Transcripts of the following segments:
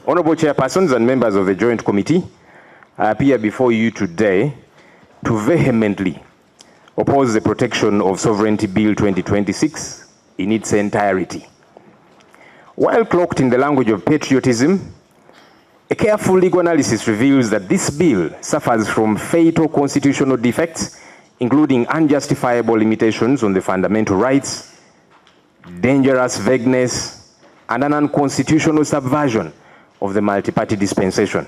Honorable Chairpersons and members of the Joint Committee, I appear before you today to vehemently oppose the Protection of Sovereignty Bill 2026 in its entirety. While cloaked in the language of patriotism, a careful legal analysis reveals that this bill suffers from fatal constitutional defects, including unjustifiable limitations on the fundamental rights, dangerous vagueness, and an unconstitutional subversion of the multi-party dispensation.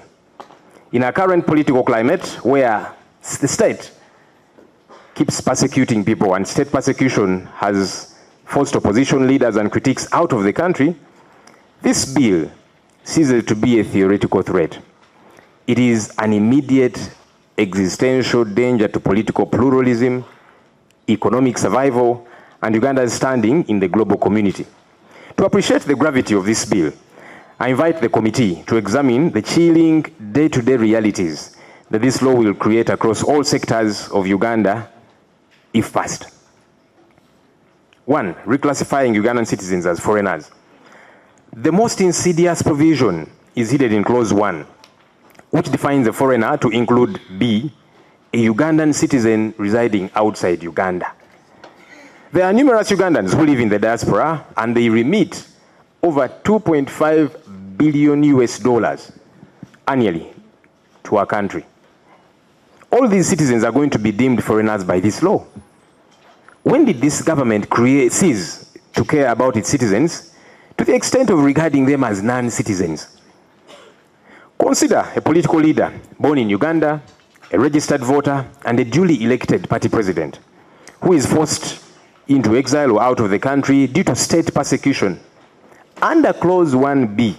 In our current political climate, where the state keeps persecuting people and state persecution has forced opposition leaders and critics out of the country, this bill ceases to be a theoretical threat. It is an immediate existential danger to political pluralism, economic survival, and Uganda's standing in the global community. To appreciate the gravity of this bill, I invite the committee to examine the chilling day-to-day realities that this law will create across all sectors of Uganda if passed. 1. Reclassifying Ugandan citizens as foreigners. The most insidious provision is hidden in Clause 1, which defines a foreigner to include B, a Ugandan citizen residing outside Uganda. There are numerous Ugandans who live in the diaspora, and they remit over $2.5 billion annually to our country. All these citizens are going to be deemed foreigners by this law. When did this government cease to care about its citizens to the extent of regarding them as non-citizens? Consider a political leader born in Uganda, a registered voter, and a duly elected party president who is forced into exile or out of the country due to state persecution. Under Clause 1B,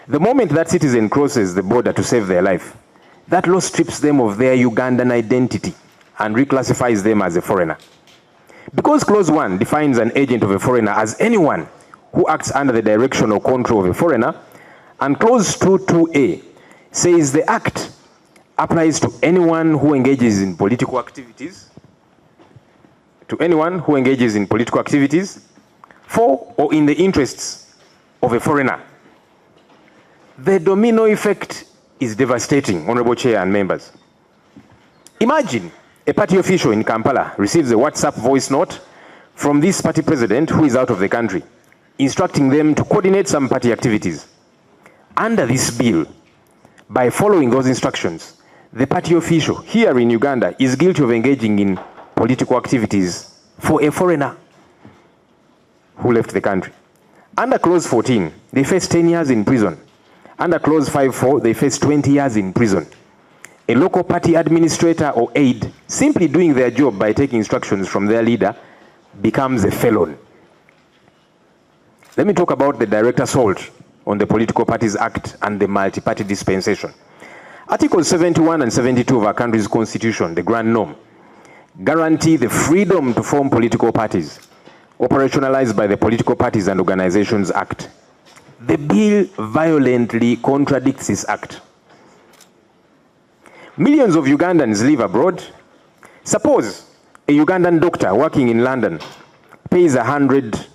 the moment that citizen crosses the border to save their life, that law strips them of their Ugandan identity and reclassifies them as a foreigner. Because Clause 1 defines an agent of a foreigner as anyone who acts under the direction or control of a foreigner, and Clause 2.2a says the act applies to anyone who engages in political activities, for or in the interests of a foreigner. The domino effect is devastating, Honorable Chair and members. Imagine a party official in Kampala receives a WhatsApp voice note from this party president who is out of the country, instructing them to coordinate some party activities. Under this bill, by following those instructions, the party official here in Uganda is guilty of engaging in political activities for a foreigner who left the country. Under Clause 14, they face 10 years in prison. Under Clause 5.4, they face 20 years in prison. A local party administrator or aide, simply doing their job by taking instructions from their leader, becomes a felon. Let me talk about the direct assault on the Political Parties Act and the multi-party dispensation. Articles 71 and 72 of our country's constitution, the grand norm, guarantee the freedom to form political parties, operationalized by the Political Parties and Organizations Act. The bill violently contradicts this act. Millions of Ugandans live abroad. Suppose a Ugandan doctor working in London pays $100,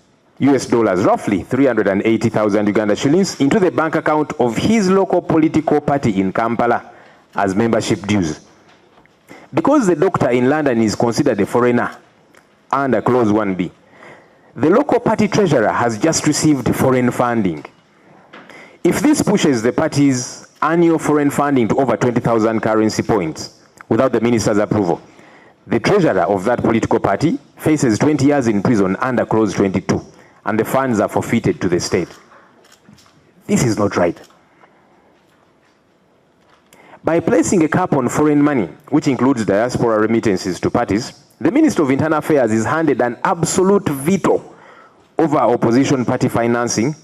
roughly 380,000 Uganda shillings, into the bank account of his local political party in Kampala as membership dues. Because the doctor in London is considered a foreigner under Clause 1B, the local party treasurer has just received foreign funding. If this pushes the party's annual foreign funding to over 20,000 currency points without the minister's approval, the treasurer of that political party faces 20 years in prison under Clause 22, and the funds are forfeited to the state. This is not right. By placing a cap on foreign money, which includes diaspora remittances to parties, the Minister of Internal Affairs is handed an absolute veto over opposition party financing.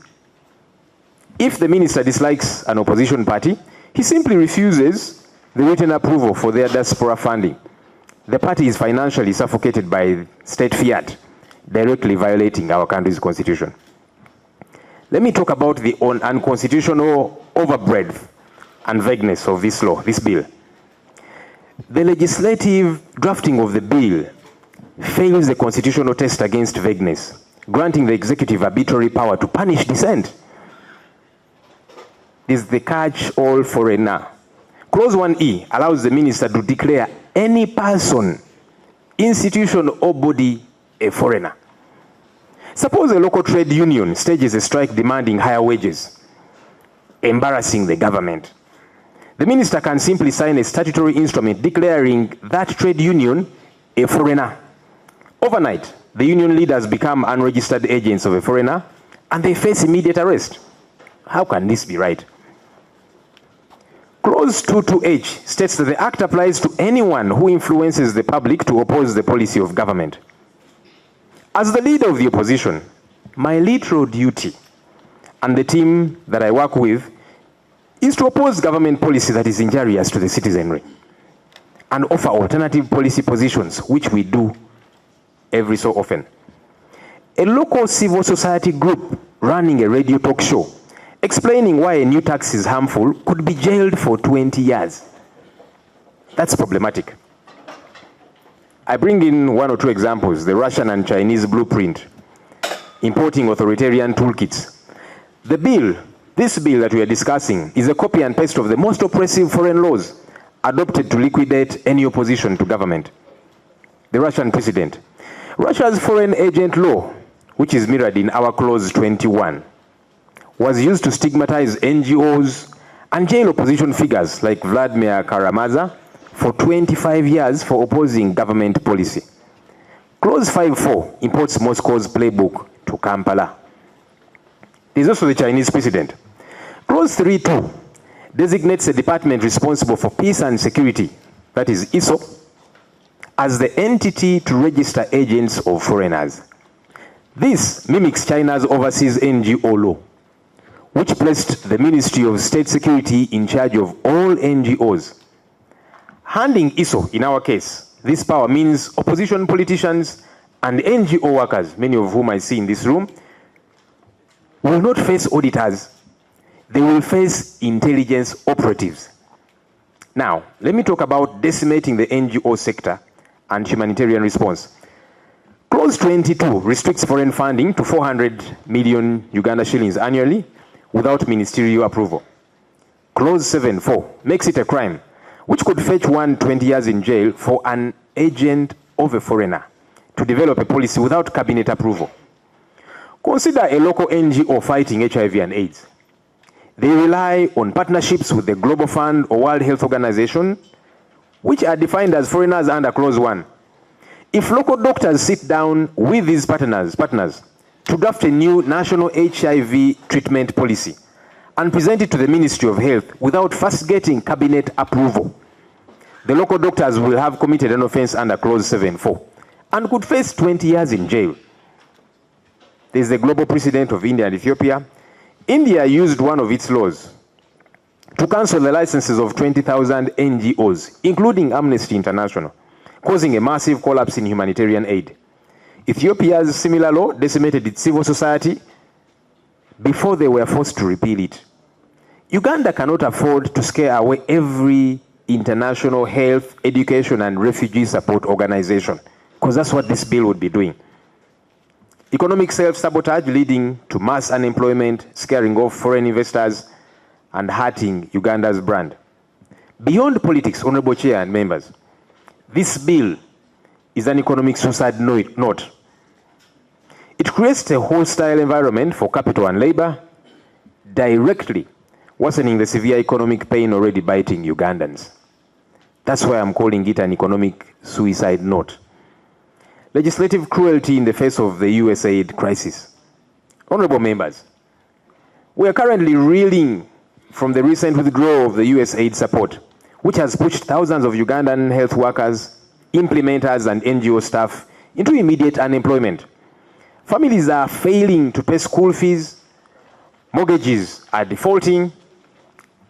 If the minister dislikes an opposition party, he simply refuses the written approval for their diaspora funding. The party is financially suffocated by state fiat, directly violating our country's constitution. Let me talk about the unconstitutional overbreadth and vagueness of this law, this bill. The legislative drafting of the bill fails the constitutional test against vagueness, granting the executive arbitrary power to punish dissent. There's the catch-all foreigner. Clause 1E allows the minister to declare any person, institution, or body a foreigner. Suppose a local trade union stages a strike demanding higher wages, embarrassing the government. The minister can simply sign a statutory instrument declaring that trade union a foreigner. Overnight, the union leaders become unregistered agents of a foreigner and they face immediate arrest. How can this be right? Clause 22H states that the act applies to anyone who influences the public to oppose the policy of government. As the leader of the opposition, my literal duty and the team that I work with is to oppose government policy that is injurious to the citizenry and offer alternative policy positions, which we do every so often. A local civil society group running a radio talk show explaining why a new tax is harmful could be jailed for 20 years. That's problematic. I bring in one or two examples, the Russian and Chinese blueprint, importing authoritarian toolkits. This bill that we are discussing is a copy and paste of the most oppressive foreign laws adopted to liquidate any opposition to government. The Russian precedent. Russia's foreign agent law, which is mirrored in our clause 21, was used to stigmatize NGOs and jail opposition figures like Vladimir Karamazov for 25 years for opposing government policy. Clause 5.4 imports Moscow's playbook to Kampala. There's also the Chinese precedent. Clause 3.2 designates a department responsible for peace and security, that is ISO, as the entity to register agents of foreigners. This mimics China's overseas NGO law, which placed the Ministry of State Security in charge of all NGOs. Handing ISO, in our case, this power means opposition politicians and NGO workers, many of whom I see in this room, will not face auditors. They will face intelligence operatives. Now, let me talk about decimating the NGO sector and humanitarian response. Clause 22 restricts foreign funding to 400 million Uganda shillings annually without ministerial approval. Clause 7.4 makes it a crime, which could fetch one 20 years in jail for an agent of a foreigner to develop a policy without cabinet approval. Consider a local NGO fighting HIV and AIDS. They rely on partnerships with the Global Fund or World Health Organization, which are defined as foreigners under Clause 1. If local doctors sit down with these partners to draft a new national HIV treatment policy and present it to the Ministry of Health without first getting cabinet approval, the local doctors will have committed an offense under Clause 7.4 and could face 20 years in jail. There's the global precedent of India and Ethiopia. India used one of its laws to cancel the licenses of 20,000 NGOs, including Amnesty International, causing a massive collapse in humanitarian aid. Ethiopia's similar law decimated its civil society before they were forced to repeal it. Uganda cannot afford to scare away every international health, education, and refugee support organization, because that's what this bill would be doing. Economic self-sabotage leading to mass unemployment, scaring off foreign investors, and hurting Uganda's brand. Beyond politics, Honorable Chair and members, this bill is an economic suicide note. It creates a hostile environment for capital and labor, directly worsening the severe economic pain already biting Ugandans. That's why I'm calling it an economic suicide note. Legislative cruelty in the face of the USAID crisis. Honorable members, we are currently reeling from the recent withdrawal of the USAID support, which has pushed thousands of Ugandan health workers, implementers, and NGO staff into immediate unemployment. Families are failing to pay school fees, mortgages are defaulting.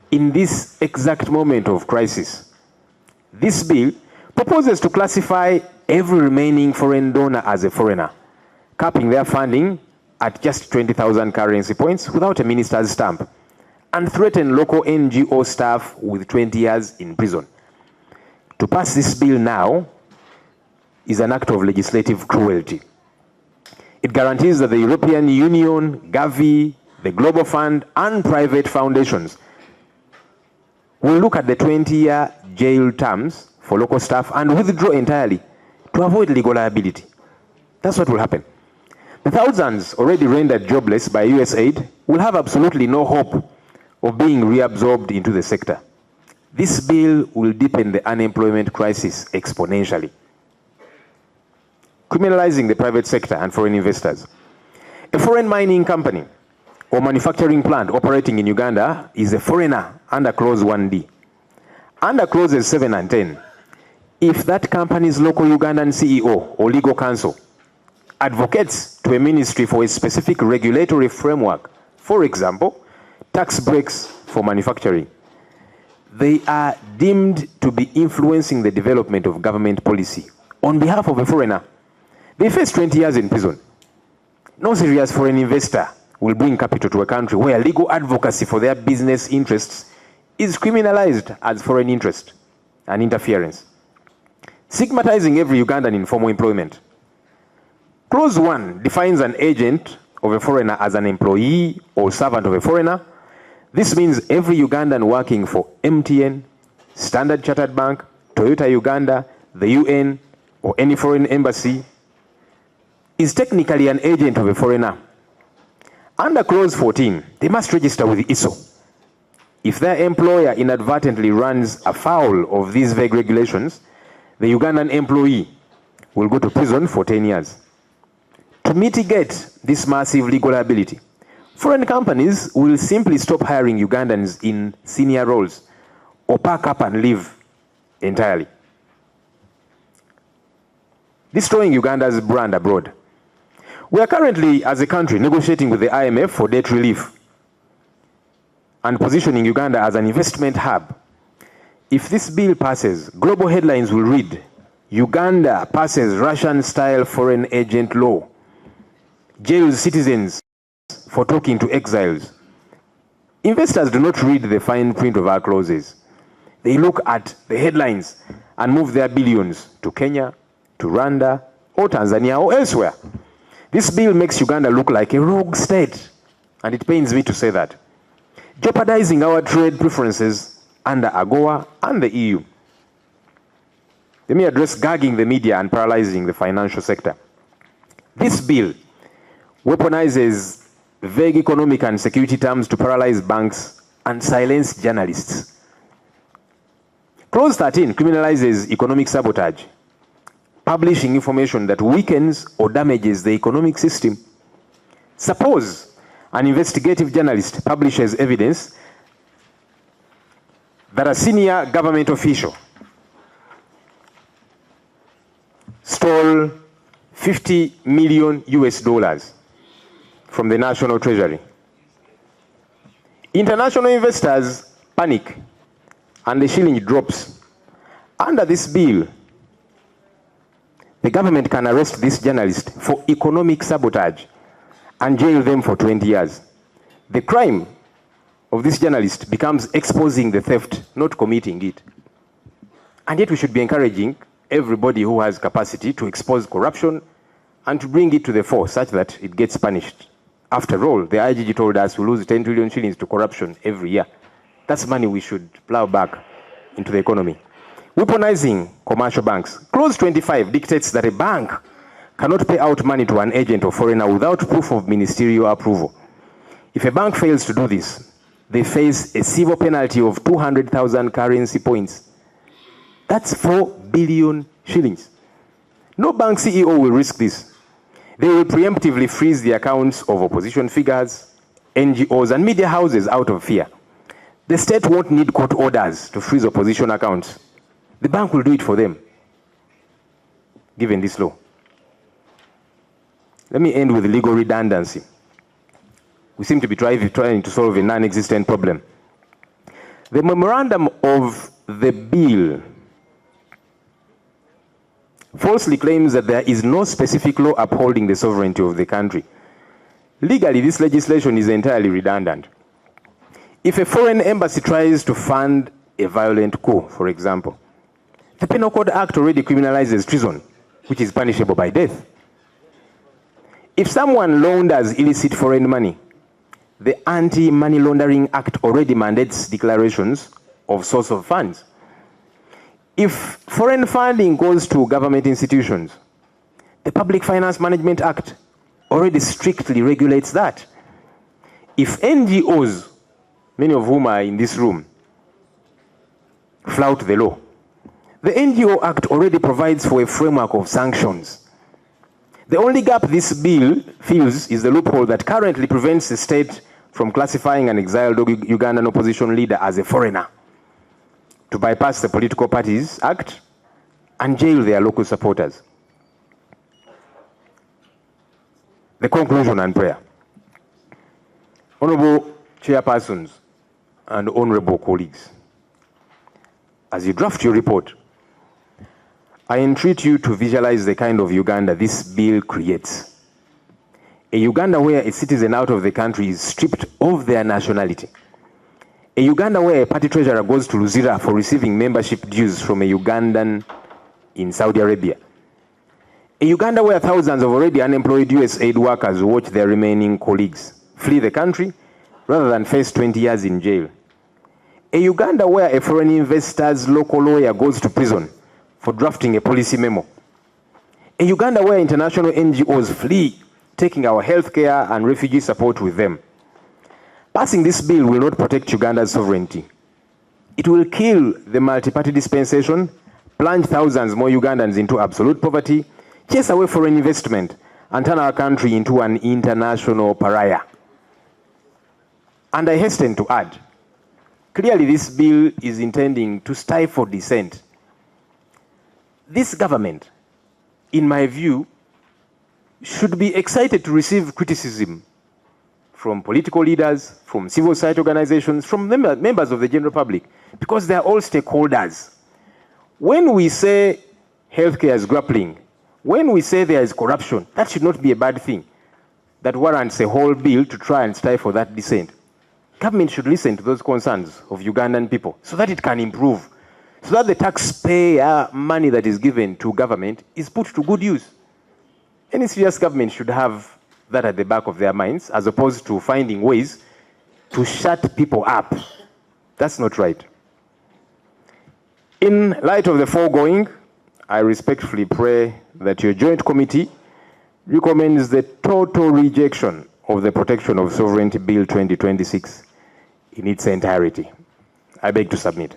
In this exact moment of crisis, this bill proposes to classify every remaining foreign donor as a foreigner, capping their funding at just 20,000 currency points without a minister's stamp, and threaten local NGO staff with 20 years in prison. To pass this bill now is an act of legislative cruelty. It guarantees that the European Union, Gavi, the Global Fund, and private foundations will look at the 20-year jail terms for local staff and withdraw entirely to avoid legal liability. That's what will happen. The thousands already rendered jobless by US aid will have absolutely no hope of being reabsorbed into the sector. This bill will deepen the unemployment crisis exponentially, criminalizing the private sector and foreign investors. A foreign mining company or manufacturing plant operating in Uganda is a foreigner under Clause 1D. Under Clauses 7 and 10, if that company's local Ugandan CEO or legal counsel advocates to a ministry for a specific regulatory framework, for example, tax breaks for manufacturing, they are deemed to be influencing the development of government policy on behalf of a foreigner. They face 20 years in prison. No serious foreign investor will bring capital to a country where legal advocacy for their business interests is criminalized as foreign interest and interference, stigmatizing every Ugandan in formal employment. Clause 1 defines an agent of a foreigner as an employee or servant of a foreigner. This means every Ugandan working for MTN, Standard Chartered Bank, Toyota Uganda, the UN, or any foreign embassy is technically an agent of a foreigner. Under Clause 14, they must register with ISO. If their employer inadvertently runs afoul of these vague regulations, the Ugandan employee will go to prison for 10 years. To mitigate this massive legal liability, foreign companies will simply stop hiring Ugandans in senior roles or pack up and leave entirely, destroying Uganda's brand abroad. We are currently, as a country, negotiating with the IMF for debt relief and positioning Uganda as an investment hub. If this bill passes, global headlines will read, Uganda passes Russian-style foreign agent law, jails citizens for talking to exiles. Investors do not read the fine print of our clauses. They look at the headlines and move their billions to Kenya, to Rwanda, or Tanzania, or elsewhere. This bill makes Uganda look like a rogue state, and it pains me to say that, jeopardizing our trade preferences under AGOA and the EU. Let me address gagging the media and paralyzing the financial sector. This bill weaponizes vague economic and security terms to paralyze banks and silence journalists. Clause 13 criminalizes economic sabotage, publishing information that weakens or damages the economic system. Suppose an investigative journalist publishes evidence that a senior government official stole 50 million US dollars from the National Treasury. International investors panic and the shilling drops. Under this bill, the government can arrest this journalist for economic sabotage and jail them for 20 years. The crime of this journalist becomes exposing the theft, not committing it. And yet we should be encouraging everybody who has capacity to expose corruption and to bring it to the fore such that it gets punished. After all, the IGG told us we lose 10 trillion shillings to corruption every year. That's money we should plow back into the economy. Weaponizing commercial banks. Clause 25 dictates that a bank cannot pay out money to an agent or foreigner without proof of ministerial approval. If a bank fails to do this, they face a civil penalty of 200,000 currency points. That's 4 billion shillings. No bank CEO will risk this. They will preemptively freeze the accounts of opposition figures, NGOs, and media houses out of fear. The state won't need court orders to freeze opposition accounts. The bank will do it for them, given this law. Let me end with legal redundancy. We seem to be trying to solve a non-existent problem. The memorandum of the bill falsely claims that there is no specific law upholding the sovereignty of the country. Legally, this legislation is entirely redundant. If a foreign embassy tries to fund a violent coup, for example, the Penal Code Act already criminalizes treason, which is punishable by death. If someone launders illicit foreign money, the Anti-Money Laundering Act already mandates declarations of source of funds. If foreign funding goes to government institutions, the Public Finance Management Act already strictly regulates that. If NGOs, many of whom are in this room, flout the law, the NGO Act already provides for a framework of sanctions. The only gap this bill fills is the loophole that currently prevents the state from classifying an exiled Ugandan opposition leader as a foreigner, to bypass the Political Parties Act and jail their local supporters. The conclusion and prayer. Honorable chairpersons and honorable colleagues, as you draft your report, I entreat you to visualize the kind of Uganda this bill creates. A Uganda where a citizen out of the country is stripped of their nationality. A Uganda where a party treasurer goes to Luzira for receiving membership dues from a Ugandan in Saudi Arabia. A Uganda where thousands of already unemployed US aid workers watch their remaining colleagues flee the country rather than face 20 years in jail. A Uganda where a foreign investor's local lawyer goes to prison for drafting a policy memo. A Uganda where international NGOs flee, taking our healthcare and refugee support with them. Passing this bill will not protect Uganda's sovereignty. It will kill the multi-party dispensation, plunge thousands more Ugandans into absolute poverty, chase away foreign investment, and turn our country into an international pariah. And I hasten to add, clearly this bill is intending to stifle dissent. This government, in my view, should be excited to receive criticism from political leaders, from civil society organizations, from members of the general public, because they are all stakeholders. When we say healthcare is grappling, when we say there is corruption, that should not be a bad thing that warrants a whole bill to try and stifle that dissent. Government should listen to those concerns of Ugandan people so that it can improve, so that the taxpayer money that is given to government is put to good use. Any serious government should have that at the back of their minds, as opposed to finding ways to shut people up. That's not right. In light of the foregoing, I respectfully pray that your joint committee recommends the total rejection of the Protection of Sovereignty Bill 2026 in its entirety. I beg to submit.